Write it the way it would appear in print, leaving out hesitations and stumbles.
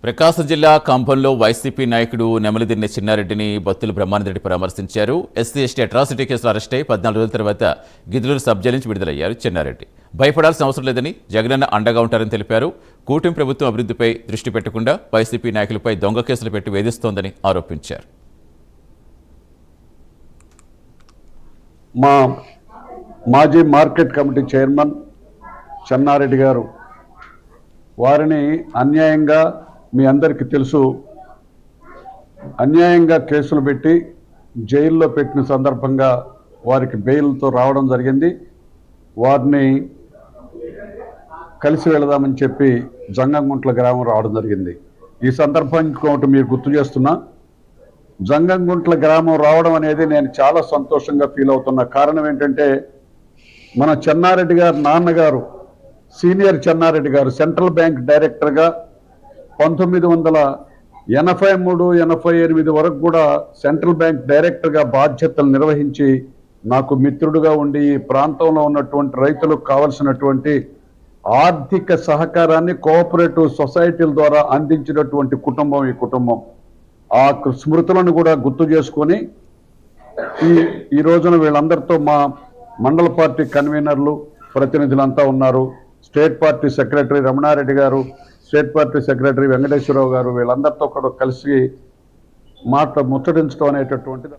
ప్రకాశం జిల్లా కంభంలో వైసీపీ నాయకుడు నెమలిదిన్నె చిన్నారెడ్డిని బత్తుల బ్రహ్మానందరెడ్డి పరామర్శించారు. ఎస్సీ ఎస్టీ అట్రాసిటీ కేసులో అరెస్ట్ అయి 14 రోజుల తర్వాత గిద్దలూరు సబ్ జైలు నుంచి విడుదలయ్యారు చిన్నారెడ్డి. భయపడాల్సిన అవసరం లేదని, జగనన్న అండగా ఉంటారని తెలిపారు. కూటమి ప్రభుత్వం అభివృద్ధిపై దృష్టి పెట్టకుండా వైసీపీ నాయకులపై దొంగ కేసులు పెట్టి వేధిస్తోందని ఆరోపించారు. మా మాజీ మార్కెట్ కమిటీ చైర్మన్ చెన్నారెడ్డి గారు వారిని అన్యాయంగా, మీ అందరికీ తెలుసు, అన్యాయంగా కేసులు పెట్టి జైల్లో పెట్టిన సందర్భంగా వారికి బెయిల్తో రావడం జరిగింది. వారిని కలిసి వెళదామని చెప్పి జంగంగుంట్ల గ్రామం రావడం జరిగింది. ఈ సందర్భానికి ఒకటి మీరు గుర్తు చేస్తున్నా, జంగంగుంట్ల గ్రామం రావడం అనేది నేను చాలా సంతోషంగా ఫీల్ అవుతున్నా. కారణం ఏంటంటే, మన చెన్నారెడ్డి గారు నాన్నగారు, సీనియర్ చెన్నారెడ్డి గారు సెంట్రల్ బ్యాంక్ డైరెక్టర్గా 1983-88 వరకు కూడా సెంట్రల్ బ్యాంక్ డైరెక్టర్గా బాధ్యతలు నిర్వహించి నాకు మిత్రుడుగా ఉండి ఈ ప్రాంతంలో ఉన్నటువంటి రైతులకు కావలసినటువంటి ఆర్థిక సహకారాన్ని కోఆపరేటివ్ సొసైటీల ద్వారా అందించినటువంటి కుటుంబం ఈ కుటుంబం. ఆ స్మృతులను కూడా గుర్తు చేసుకొని ఈ రోజున వీళ్ళందరితో మా మండల పార్టీ కన్వీనర్లు, ప్రతినిధులంతా ఉన్నారు. స్టేట్ పార్టీ సెక్రటరీ రమణారెడ్డి గారు, స్టేట్ పార్టీ సెక్రటరీ వెంకటేశ్వరరావు గారు, వీళ్ళందరితో కూడా కలిసి ముచ్చటించడం అనేటటువంటిది